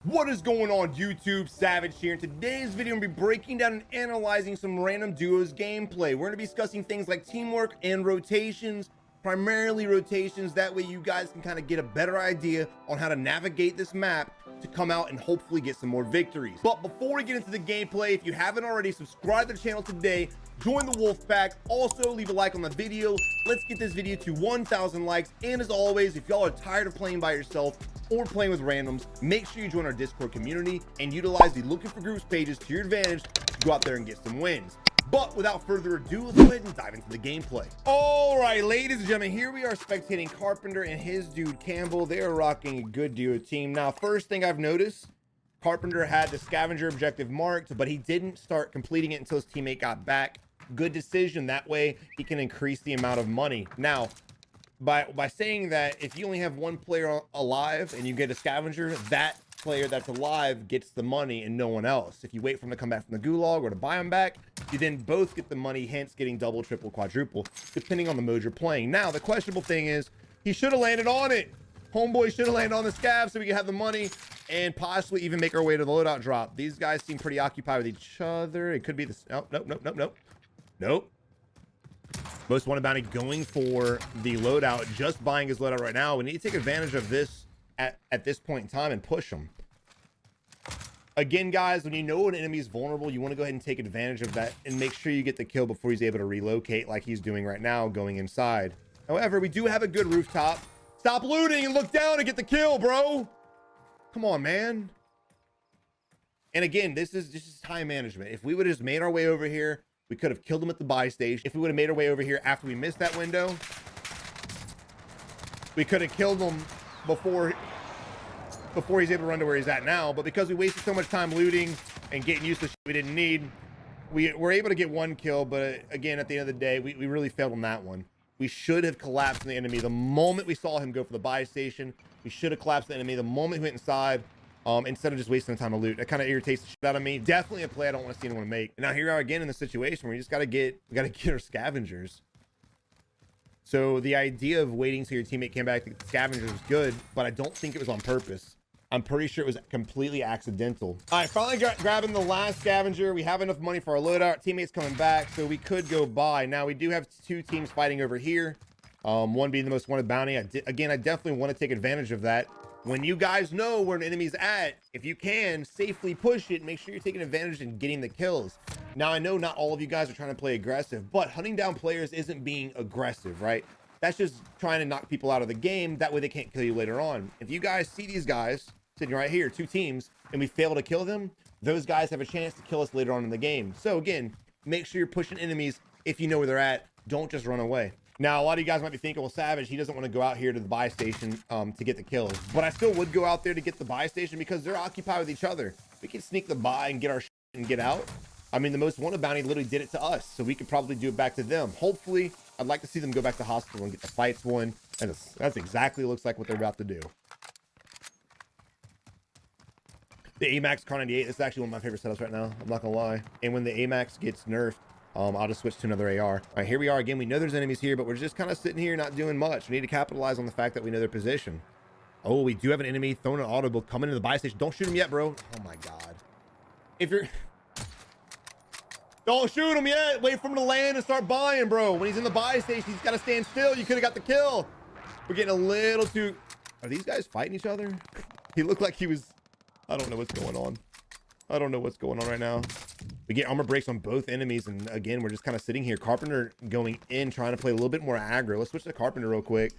What is going on YouTube? Savage here. In today's video, I'm going to be breaking down and analyzing some random duos gameplay. We're going to be discussing things like teamwork and rotations, primarily rotations. That way you guys can kind of get a better idea on how to navigate this map to come out and hopefully get some more victories. But before we get into the gameplay, if you haven't already, subscribe to the channel today, join the wolf pack, also leave a like on the video. Let's get this video to 1,000 likes. And as always, if y'all are tired of playing by yourself or playing with randoms, make sure you join our Discord community and utilize the looking for groups pages to your advantage to go out there and get some wins. But without further ado, let's go ahead and dive into the gameplay. All right, ladies and gentlemen, here we are spectating Carpenter and his dude Campbell. They are rocking a good duo team. Now, first thing I've noticed, Carpenter had the scavenger objective marked, but he didn't start completing it until his teammate got back. Good decision. That way he can increase the amount of money. Now, by saying that, if you only have one player alive and you get a scavenger, that player that's alive gets the money and no one else. If you wait for him to come back from the gulag or to buy him back, you then both get the money, hence getting double, triple, quadruple, depending on the mode you're playing. Now, the questionable thing is, he should have landed on it. Homeboy should have landed on the scav so we can have the money and possibly even make our way to the loadout drop. These guys seem pretty occupied with each other. It could be this. Nope. Most wanted bounty going for the loadout, just buying his loadout right now. We need to take advantage of this at this point in time and push him. Again, guys, when you know an enemy is vulnerable, you want to go ahead and take advantage of that and make sure you get the kill before he's able to relocate like he's doing right now, going inside. However, we do have a good rooftop. Stop looting and look down and get the kill, bro. Come on, man. And again, this is just time management. If we would have just made our way over here, we could have killed him at the buy station. If we would have made our way over here after we missed that window, we could have killed him before he's able to run to where he's at now. But because we wasted so much time looting and getting used to shit we didn't need, we were able to get one kill. But again, at the end of the day, we really failed on that one. We should have collapsed on the enemy the moment we saw him go for the buy station. We should have collapsed the enemy the moment he went inside. Instead of just wasting the time to loot. That kind of irritates the shit out of me. Definitely a play I don't want to see anyone make. And now here we are again in the situation where we just got to get our scavengers. So the idea of waiting till your teammate came back to get the scavengers was good, but I don't think it was on purpose. I'm pretty sure it was completely accidental. All right, finally grabbing the last scavenger. We have enough money for our loadout. Teammates coming back, so we could go buy. Now we do have two teams fighting over here. One being the most wanted bounty. Again, I definitely want to take advantage of that. When you guys know where an enemy's at, if you can safely push it, make sure you're taking advantage and getting the kills. Now, I know not all of you guys are trying to play aggressive, but hunting down players isn't being aggressive, right? That's just trying to knock people out of the game. That way they can't kill you later on. If you guys see these guys sitting right here, two teams, and we fail to kill them, those guys have a chance to kill us later on in the game. So again, make sure you're pushing enemies if you know where they're at. Don't just run away. Now, a lot of you guys might be thinking, well, Savage, he doesn't want to go out here to the buy station to get the kills. But I still would go out there to get the buy station because they're occupied with each other. We can sneak the buy and get our shit and get out. I mean, the most wanted bounty literally did it to us, so we could probably do it back to them. Hopefully, I'd like to see them go back to hospital and get the fights won. And that's exactly looks like what they're about to do. The AMAX Car 98, this is actually one of my favorite setups right now. I'm not gonna lie. And when the AMAX gets nerfed, I'll just switch to another AR. All right, here we are again. We know there's enemies here, but we're just kind of sitting here not doing much. We need to capitalize on the fact that we know their position. Oh, we do have an enemy throwing an audible coming into the buy station. Don't shoot him yet, bro. Oh my God. If you're... Don't shoot him yet. Wait for him to land and start buying, bro. When he's in the buy station, he's got to stand still. You could have got the kill. We're getting a little too... Are these guys fighting each other? He looked like he was... I don't know what's going on. I don't know what's going on right now. We get armor breaks on both enemies, and again, we're just kind of sitting here. Carpenter going in, trying to play a little bit more aggro. Let's switch to Carpenter real quick.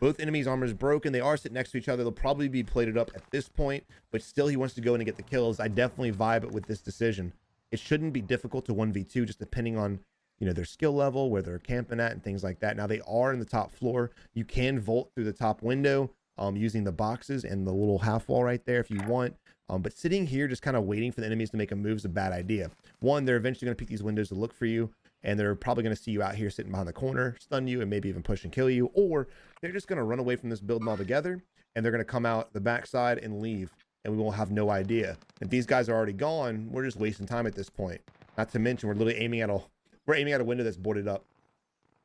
Both enemies' armor is broken. They are sitting next to each other. They'll probably be plated up at this point, but still he wants to go in and get the kills. I definitely vibe it with this decision. It shouldn't be difficult to 1v2, just depending on, you know, their skill level, where they're camping at, and things like that. Now, they are in the top floor. You can vault through the top window using the boxes and the little half wall right there if you want. But sitting here just kind of waiting for the enemies to make a move is a bad idea. One, they're eventually going to pick these windows to look for you, and they're probably going to see you out here sitting behind the corner, stun you, and maybe even push and kill you. Or they're just going to run away from this building altogether, and they're going to come out the backside and leave, and we won't have no idea. If these guys are already gone, we're just wasting time at this point. Not to mention, we're literally aiming at a window that's boarded up.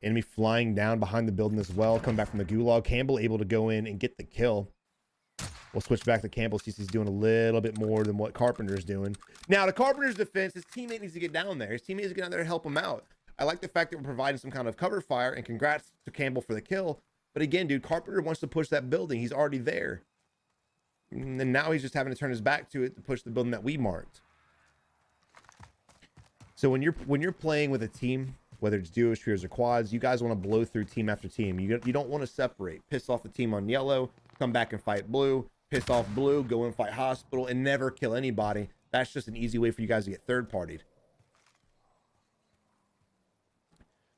Enemy flying down behind the building as well, coming back from the gulag. Campbell able to go in and get the kill. We'll switch back to Campbell. He's doing a little bit more than what Carpenter's doing. Now, to Carpenter's defense, his teammate needs to get down there. His teammate needs to get down there and help him out. I like the fact that we're providing some kind of cover fire, and congrats to Campbell for the kill. But again, dude, Carpenter wants to push that building. He's already there. And now he's just having to turn his back to it to push the building that we marked. So when you're playing with a team, whether it's duos, trios, or quads, you guys want to blow through team after team. You don't want to separate. Piss off the team on yellow, come back and fight blue, piss off blue, go and fight hospital, and never kill anybody. That's just an easy way for you guys to get third-partied.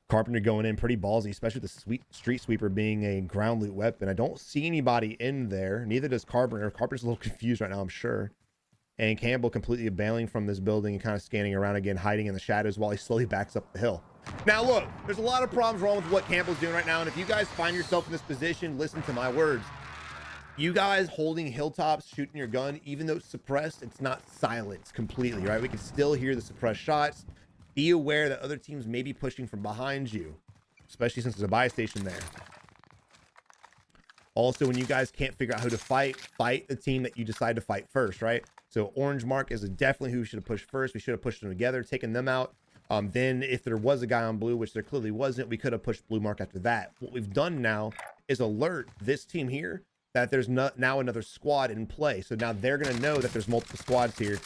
Carpenter going in pretty ballsy, especially the street sweeper being a ground loot weapon. I don't see anybody in there. Neither does Carpenter. Carpenter's a little confused right now, I'm sure. And Campbell completely bailing from this building and kind of scanning around again, hiding in the shadows while he slowly backs up the hill. Now, look, there's a lot of problems wrong with what Campbell's doing right now. And if you guys find yourself in this position, listen to my words. You guys holding hilltops, shooting your gun, even though it's suppressed, it's not silenced completely, right? We can still hear the suppressed shots. Be aware that other teams may be pushing from behind you, especially since there's a buy station there. Also, when you guys can't figure out who to fight the team that you decide to fight first, right? So orange mark is definitely who we should have pushed first. We should have pushed them together, taken them out. Then if there was a guy on blue, which there clearly wasn't, we could have pushed blue mark after that. What we've done now is alert this team here that there's now another squad in play. So now they're going to know that there's multiple squads here,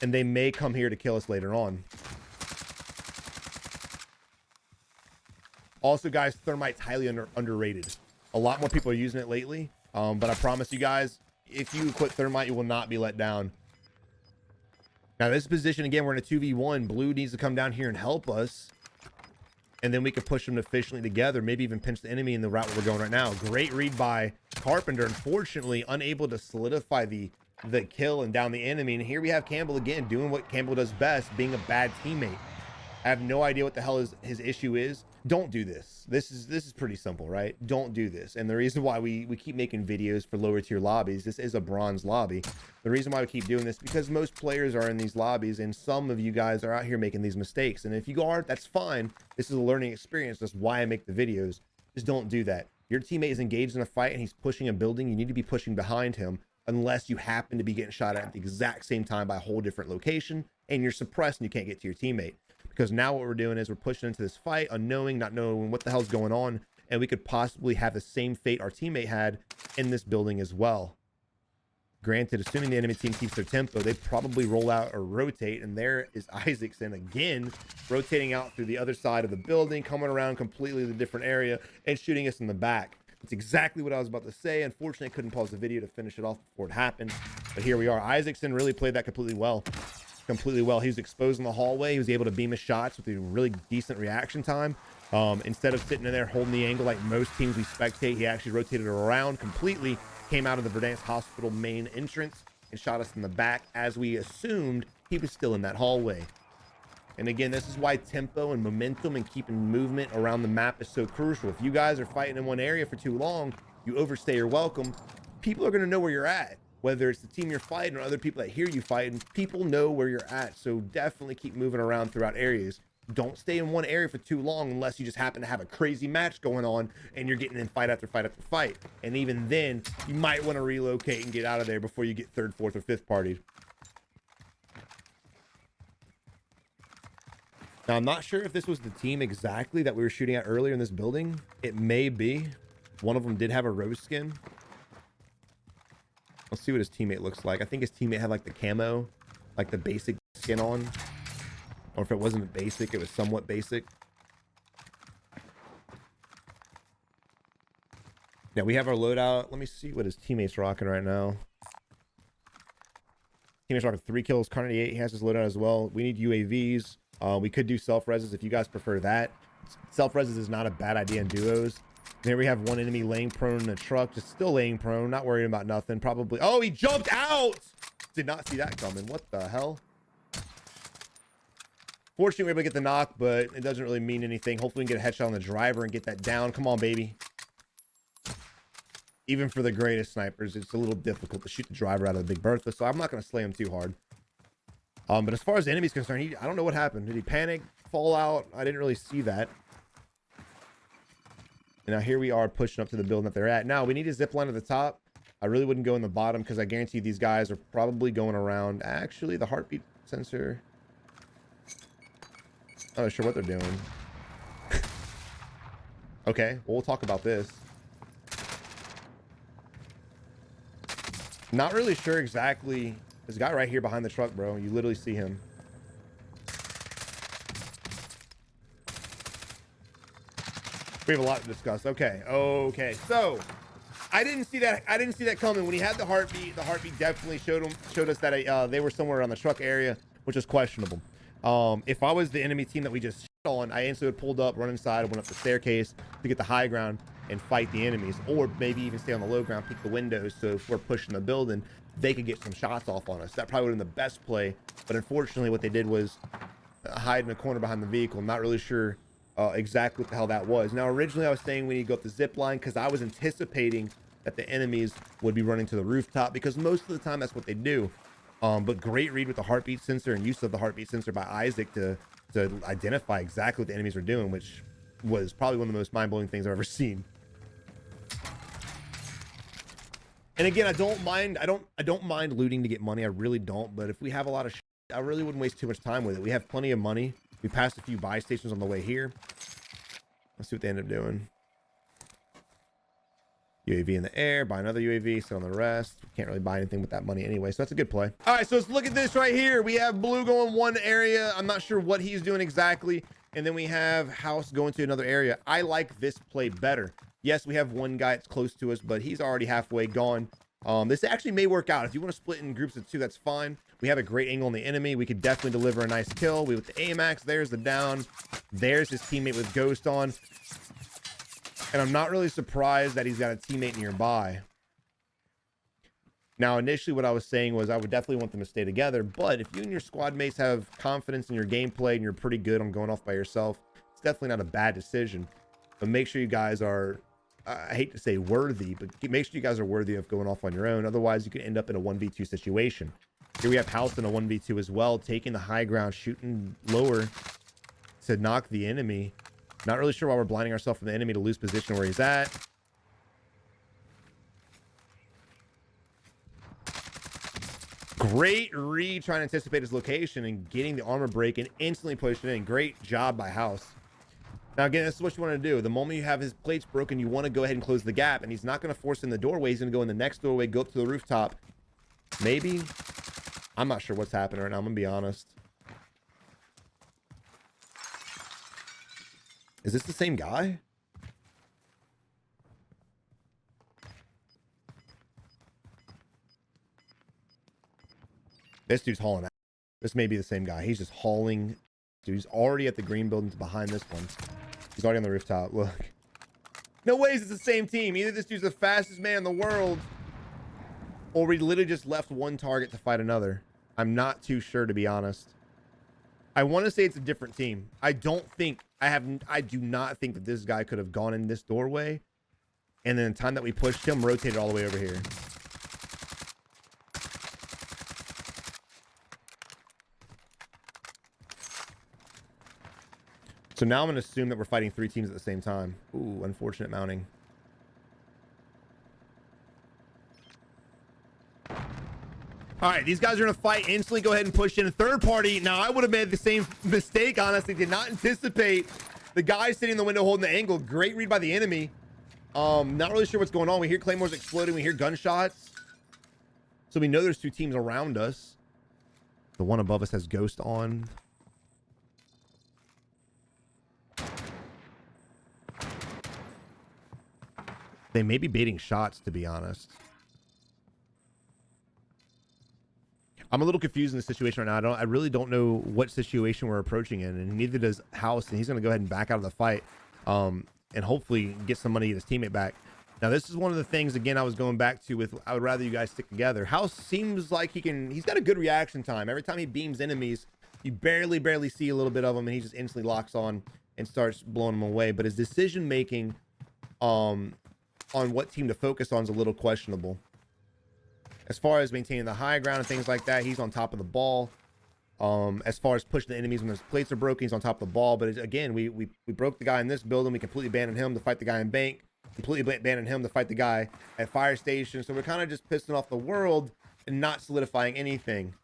and they may come here to kill us later on. Also, guys, thermite's highly underrated. A lot more people are using it lately, but I promise you guys, if you equip thermite, you will not be let down. Now, this position, again, we're in a 2v1. Blue needs to come down here and help us, and then we could push them efficiently together, maybe even pinch the enemy in the route where we're going right now. Great read by Carpenter. Unfortunately, unable to solidify the kill and down the enemy. And here we have Campbell again doing what Campbell does best, being a bad teammate. I have no idea what the hell his issue is. Don't do this. This is pretty simple, right? Don't do this. And the reason why we keep making videos for lower tier lobbies, this is a bronze lobby. The reason why we keep doing this, because most players are in these lobbies, and some of you guys are out here making these mistakes. And if you are, that's fine. This is a learning experience. That's why I make the videos. Just don't do that. Your teammate is engaged in a fight and he's pushing a building. You need to be pushing behind him, unless you happen to be getting shot at the exact same time by a whole different location and you're suppressed and you can't get to your teammate. Because now what we're doing is we're pushing into this fight, unknowing, not knowing what the hell's going on, and we could possibly have the same fate our teammate had in this building as well. Granted, assuming the enemy team keeps their tempo, they probably roll out or rotate, and there is Isaacson again, rotating out through the other side of the building, coming around completely the different area, and shooting us in the back. It's exactly what I was about to say. Unfortunately, I couldn't pause the video to finish it off before it happened, but here we are. Isaacson really played that completely well. He was exposed in the hallway. He was able to beam his shots with a really decent reaction time. Instead of sitting in there holding the angle like most teams we spectate, he actually rotated around completely, came out of the Verdansk Hospital main entrance and shot us in the back, as we assumed he was still in that hallway. And again, this is why tempo and momentum and keeping movement around the map is so crucial. If you guys are fighting in one area for too long, you overstay your welcome, people are going to know where you're at. Whether it's the team you're fighting or other people that hear you fighting, people know where you're at. So definitely keep moving around throughout areas. Don't stay in one area for too long unless you just happen to have a crazy match going on and you're getting in fight after fight after fight. And even then, you might want to relocate and get out of there before you get third, fourth, or fifth partied. Now, I'm not sure if this was the team exactly that we were shooting at earlier in this building. It may be. One of them did have a rose skin. Let's see what his teammate looks like. I think his teammate had like the camo, like the basic skin on. Or if it wasn't basic, it was somewhat basic. Now we have our loadout. Let me see what his teammate's rocking right now. Teammate's rocking 3 kills, Carnity 8. He has his loadout as well. We need UAVs. We could do self-reses if you guys prefer that. Self-reses is not a bad idea in duos. There we have one enemy laying prone in a truck, just still laying prone, not worrying about nothing. Probably. Oh, he jumped out! Did not see that coming. What the hell? Fortunately, we were able to get the knock, but it doesn't really mean anything. Hopefully, we can get a headshot on the driver and get that down. Come on, baby. Even for the greatest snipers, it's a little difficult to shoot the driver out of the Big Bertha, so I'm not going to slay him too hard. But as far as the enemy's concerned, I don't know what happened. Did he panic, fall out? I didn't really see that. And now here we are pushing up to the building that they're at. Now we need a zip line to the top. I really wouldn't go in the bottom because I guarantee these guys are probably going around. Actually, the heartbeat sensor. I'm not sure what they're doing. Okay, well, we'll talk about this. Not really sure exactly. This guy right here behind the truck, bro. You literally see him. We have a lot to discuss. Okay. Okay. So I didn't see that. I didn't see that coming. When he had the heartbeat definitely showed us that they were somewhere around the truck area, which is questionable. If I was the enemy team that we just shit on, I instantly would pulled up, run inside, went up the staircase to get the high ground and fight the enemies, or maybe even stay on the low ground, peek the windows, so if we're pushing the building, they could get some shots off on us. That probably would have been the best play, but unfortunately what they did was hide in a corner behind the vehicle. Not really sure exactly what the hell that was. Now originally I was saying we need to go up the zip line because I was anticipating that the enemies would be running to the rooftop, because most of the time that's what they do. But great read with the heartbeat sensor and use of the heartbeat sensor by Isaac to identify exactly what the enemies are doing, which was probably one of the most mind-blowing things I've ever seen. And again, I don't mind looting to get money. I really don't. But if we have a lot of shit, I really wouldn't waste too much time with it. We have plenty of money. We passed a few buy stations on the way here. Let's see what they end up doing. UAV in the air, buy another UAV, sit on the rest. We can't really buy anything with that money anyway, so that's a good play. All right, so let's look at this right here. We have Blue going one area. I'm not sure what he's doing exactly. And then we have House going to another area. I like this play better. Yes, we have one guy that's close to us, but he's already halfway gone. This actually may work out. If you want to split in groups of two, that's fine. We have a great angle on the enemy. We could definitely deliver a nice kill. We with the AMAX, there's the down. There's his teammate with Ghost on. And I'm not really surprised that he's got a teammate nearby. Now, initially what I was saying was I would definitely want them to stay together, but if you and your squad mates have confidence in your gameplay and you're pretty good on going off by yourself, it's definitely not a bad decision. But make sure you guys are, I hate to say worthy, but make sure you guys are worthy of going off on your own. Otherwise, you could end up in a 1v2 situation. Here we have House in a 1v2 as well, taking the high ground, shooting lower to knock the enemy. Not really sure why we're blinding ourselves from the enemy to lose position where he's at. Great read trying to anticipate his location and getting the armor break and instantly pushing in. Great job by House. Now, again, this is what you want to do. The moment you have his plates broken, you want to go ahead and close the gap. And he's not going to force in the doorway. He's going to go in the next doorway, go up to the rooftop. Maybe. I'm not sure what's happening right now. I'm going to be honest. Is this the same guy? This dude's hauling out. This may be the same guy. He's just hauling. Dude, he's already at the green buildings behind this one. He's already on the rooftop. Look. No ways it's the same team. Either this dude's the fastest man in the world, or we literally just left one target to fight another. I'm not too sure, to be honest. I want to say it's a different team. I do not think that this guy could have gone in this doorway, and then the time that we pushed him, rotated all the way over here. So now I'm going to assume that we're fighting three teams at the same time. Ooh, unfortunate mounting. All right, these guys are going to fight instantly. Go ahead and push in a third party. Now, I would have made the same mistake, honestly. Did not anticipate the guy sitting in the window holding the angle. Great read by the enemy. Not really sure what's going on. We hear claymores exploding. We hear gunshots. So we know there's two teams around us. The one above us has Ghost on. They may be baiting shots, to be honest. I'm a little confused in the situation right now. I really don't know what situation we're approaching in, and neither does House, and he's going to go ahead and back out of the fight, and hopefully get some money to his teammate back. Now, this is one of the things, again, I was going back to with, I would rather you guys stick together. House seems like he's got a good reaction time. Every time he beams enemies, you barely see a little bit of him, and he just instantly locks on and starts blowing them away. But his decision-making on what team to focus on is a little questionable. As far as maintaining the high ground and things like that, he's on top of the ball. As far as pushing the enemies when those plates are broken, he's on top of the ball. But again, we broke the guy in this building. We completely abandoned him to fight the guy in bank. completely abandon him to fight the guy at fire station. So we're kind of just pissing off the world and not solidifying anything.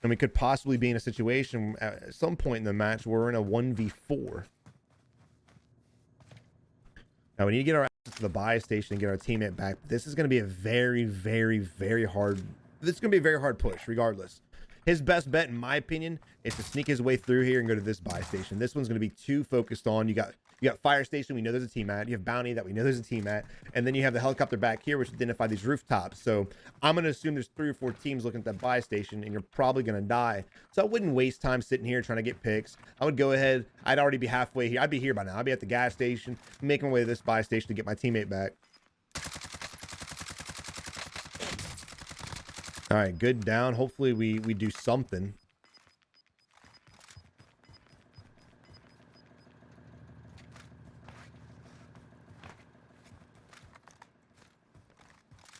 And we could possibly be in a situation at some point in the match where we're in a 1v4. Now we need to get our access to the buy station and get our teammate back. This is going to be a very, very, very hard. This is going to be a very hard push, regardless. His best bet, in my opinion, is to sneak his way through here and go to this buy station. This one's going to be too focused on. You got fire station, we know there's a team at. You have bounty that we know there's a team at, and then you have the helicopter back here, which identify these rooftops. So I'm going to assume there's 3 or 4 teams looking at that buy station, and you're probably going to die. So I wouldn't waste time sitting here trying to get picks. I would go ahead. I'd already be halfway here. I'd be here by now. I'd be at the gas station, making my way to this buy station to get my teammate back. All right, good down. Hopefully we do something.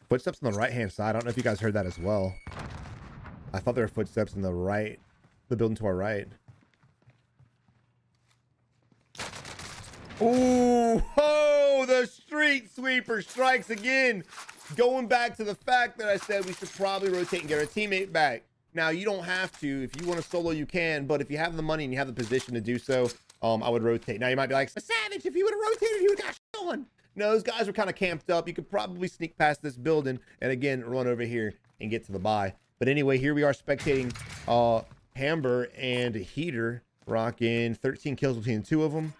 Footsteps on the right-hand side. I don't know if you guys heard that as well. I thought there were footsteps in the right, the building to our right. Ooh, ho, the street sweeper strikes again. Going back to the fact that I said we should probably rotate and get our teammate back. Now, you don't have to. If you want to solo, you can. But if you have the money and you have the position to do so, I would rotate. Now, you might be like, Savage, if you would have rotated, you would have got shit on. No, those guys were kind of camped up. You could probably sneak past this building and, again, run over here and get to the buy. But anyway, here we are spectating Hamber and Heater rocking 13 kills between the two of them.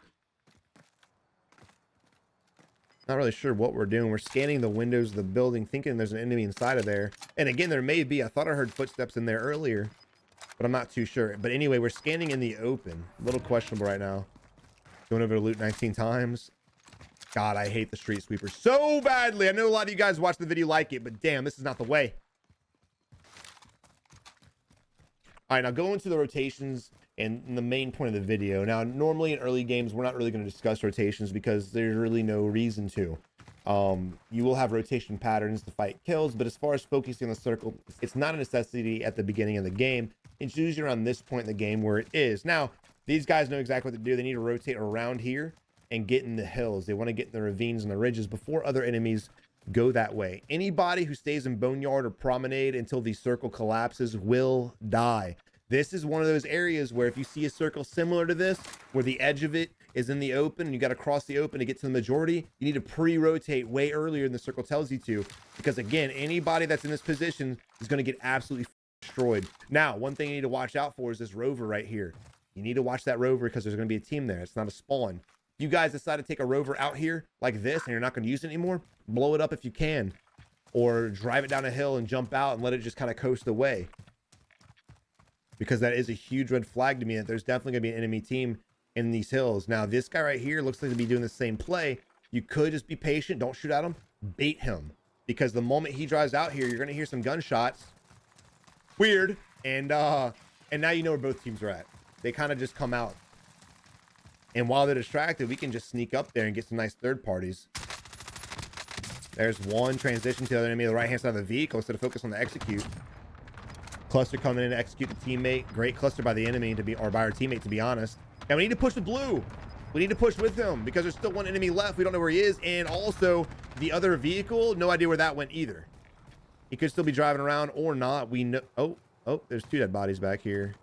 Not really sure what we're doing. We're scanning the windows of the building, thinking there's an enemy inside of there. And again, there may be. I thought I heard footsteps in there earlier, but I'm not too sure. But anyway, we're scanning in the open. A little questionable right now. Going over to loot 19 times. God, I hate the street sweeper so badly. I know a lot of you guys watch the video like it, but damn, this is not the way. All right, now go into the rotations and the main point of the video. Now, normally in early games, we're not really going to discuss rotations because there's really no reason to. You will have rotation patterns to fight kills, but as far as focusing on the circle, it's not a necessity at the beginning of the game. It's usually around this point in the game where it is. Now, these guys know exactly what to do. They need to rotate around here and get in the hills. They want to get in the ravines and the ridges before other enemies go that way. Anybody who stays in Boneyard or Promenade until the circle collapses will die. This is one of those areas where if you see a circle similar to this, where the edge of it is in the open and you got to cross the open to get to the majority, you need to pre-rotate way earlier than the circle tells you to. Because again, anybody that's in this position is going to get absolutely destroyed. Now, one thing you need to watch out for is this rover right here. You need to watch that rover because there's going to be a team there. It's not a spawn. If you guys decide to take a rover out here like this and you're not going to use it anymore, blow it up if you can. Or drive it down a hill and jump out and let it just kind of coast away. Because that is a huge red flag to me that there's definitely going to be an enemy team in these hills. Now, this guy right here looks like to be doing the same play. You could just be patient. Don't shoot at him. Bait him. Because the moment he drives out here, you're going to hear some gunshots. Weird. And now you know where both teams are at. They kind of just come out. And while they're distracted, we can just sneak up there and get some nice third parties. There's one transition to the other enemy on the right-hand side of the vehicle instead of focus on the execute. Cluster coming in to execute the teammate. Great cluster by the enemy or by our teammate, to be honest. And we need to push with blue. We need to push with him because there's still one enemy left. We don't know where he is. And also the other vehicle, no idea where that went either. He could still be driving around or not. We know. Oh, there's 2 dead bodies back here.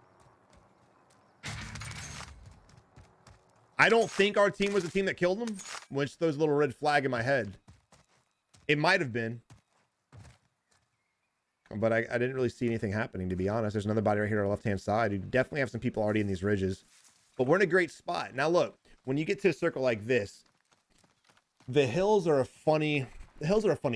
I don't think our team was the team that killed him, which throws a little red flag in my head. It might have been. But I didn't really see anything happening, to be honest. There's another body right here on our left-hand side. You definitely have some people already in these ridges. But we're in a great spot. Now, look, when you get to a circle like this, the hills are a funny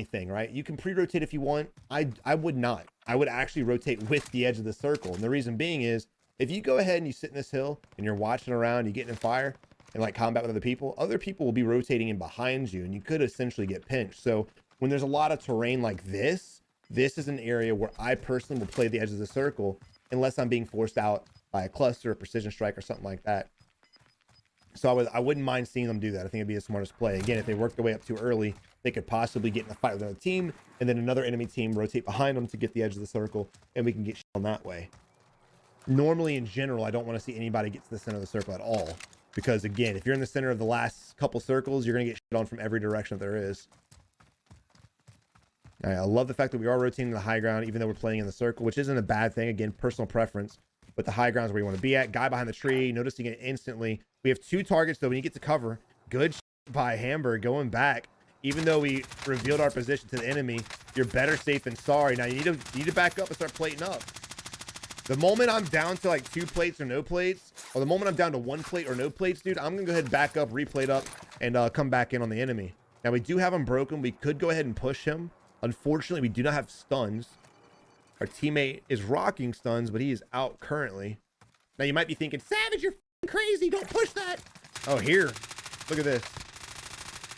thing, right? You can pre-rotate if you want. I would not. I would actually rotate with the edge of the circle. And the reason being is, if you go ahead and you sit in this hill and you're watching around, you get in fire and like combat with other people will be rotating in behind you and you could essentially get pinched. So when there's a lot of terrain like this is an area where I personally will play the edge of the circle unless I'm being forced out by a cluster, a precision strike, or something like that. So I wouldn't mind seeing them do that. I think it'd be the smartest play. Again, if they work their way up too early, they could possibly get in a fight with another team, and then another enemy team rotate behind them to get the edge of the circle, and we can get shit on that way. Normally, in general, I don't want to see anybody get to the center of the circle at all. Because again, if you're in the center of the last couple circles, you're gonna get shit on from every direction that there is. All right, I love the fact that we are rotating the high ground, even though we're playing in the circle, which isn't a bad thing. Again, personal preference, but the high ground is where you want to be at. Guy behind the tree, noticing it instantly. We have 2 targets though when you get to cover. Good by Hamburg going back. Even though we revealed our position to the enemy, you're better safe than sorry. Now you need to back up and start plating up. The moment I'm down to like 2 plates or no plates, or the moment I'm down to 1 plate or no plates, dude, I'm gonna go ahead and back up, replate up, and come back in on the enemy. Now we do have him broken. We could go ahead and push him. Unfortunately, we do not have stuns. Our teammate is rocking stuns, but he is out currently. Now you might be thinking, Savage, you're crazy. Don't push that. Oh, here. Look at this.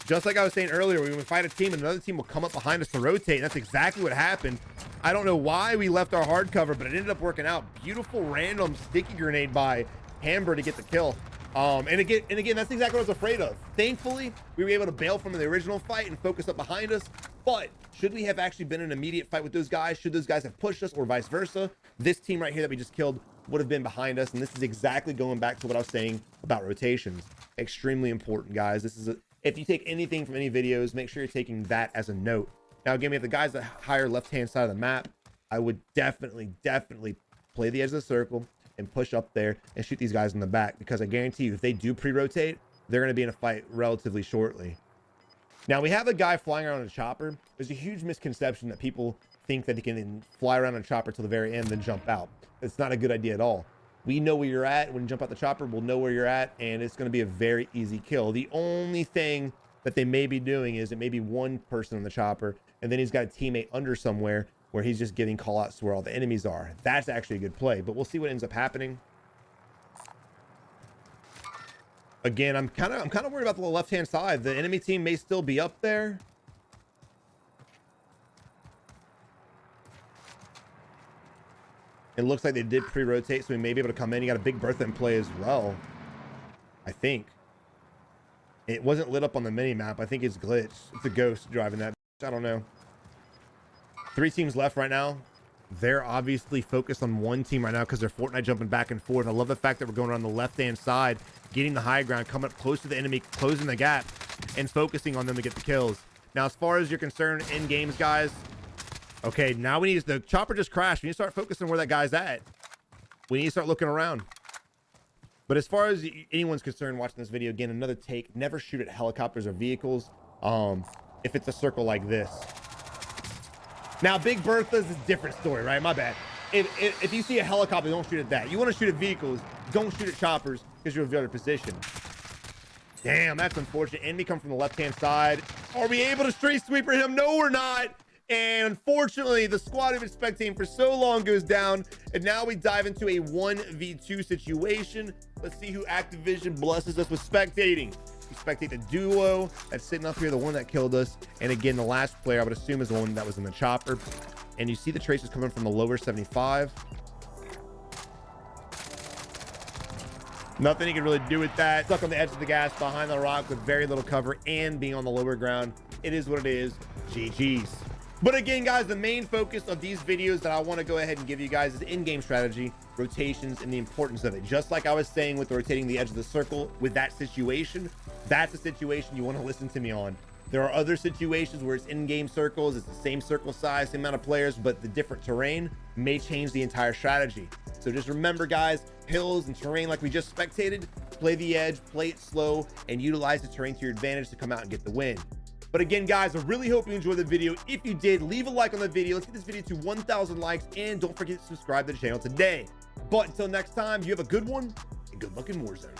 Just like I was saying earlier, when we fight a team, another team will come up behind us to rotate. And that's exactly what happened. I don't know why we left our hard cover, but it ended up working out. Beautiful random sticky grenade by Hamburg to get the kill. And again, that's exactly what I was afraid of. Thankfully, we were able to bail from the original fight and focus up behind us. But should we have actually been in an immediate fight with those guys? Should those guys have pushed us or vice versa? This team right here that we just killed would have been behind us. And this is exactly going back to what I was saying about rotations. Extremely important, guys. This is if you take anything from any videos, make sure you're taking that as a note. Now, again, we have the guys that higher left-hand side of the map. I would definitely play the edge of the circle and push up there and shoot these guys in the back, because I guarantee you, if they do pre-rotate, they're going to be in a fight relatively shortly. Now, we have a guy flying around on a chopper. There's a huge misconception that people think that he can fly around on a chopper till the very end, then jump out. It's not a good idea at all. We know where you're at. When you jump out the chopper, we'll know where you're at, and it's going to be a very easy kill. The only thing that they may be doing is it may be one person on the chopper, and then he's got a teammate under somewhere where he's just giving call outs to where all the enemies are. That's actually a good play, but we'll see what ends up happening. Again, I'm kind of worried about the left-hand side. The enemy team may still be up there. It looks like they did pre-rotate, so we may be able to come in. You got a big Bertha in play as well, I think. It wasn't lit up on the mini-map. I think it's glitched. It's a ghost driving that. I don't know. 3 teams left right now. They're obviously focused on one team right now because they're Fortnite jumping back and forth. I love the fact that we're going around the left-hand side, getting the high ground, coming up close to the enemy, closing the gap, and focusing on them to get the kills. Now, as far as you're concerned in games, guys, okay, now we need the chopper just crashed. We need to start focusing where that guy's at. We need to start looking around. But as far as anyone's concerned watching this video, again, another take, never shoot at helicopters or vehicles if it's a circle like this. Now, Big Bertha's is a different story, right? My bad. If you see a helicopter, don't shoot at that. You want to shoot at vehicles, don't shoot at choppers because you'll reveal their position. Damn, that's unfortunate. Enemy come from the left-hand side. Are we able to street sweeper him? No, we're not. And unfortunately, the squad we've been spectating for so long goes down. And now we dive into a 1v2 situation. Let's see who Activision blesses us with spectating. We spectate the duo that's sitting up here, the one that killed us. And again, the last player I would assume is the one that was in the chopper. And you see the traces coming from the lower 75. Nothing he can really do with that. Stuck on the edge of the gas behind the rock with very little cover and being on the lower ground. It is what it is. GG's. But again, guys, the main focus of these videos that I want to go ahead and give you guys is in-game strategy, rotations, and the importance of it. Just like I was saying with rotating the edge of the circle with that situation, that's a situation you want to listen to me on. There are other situations where it's in-game circles, it's the same circle size, same amount of players, but the different terrain may change the entire strategy. So just remember, guys, hills and terrain like we just spectated, play the edge, play it slow, and utilize the terrain to your advantage to come out and get the win. But again, guys, I really hope you enjoyed the video. If you did, leave a like on the video. Let's get this video to 1,000 likes, and don't forget to subscribe to the channel today. But until next time, you have a good one, and good luck in Warzone.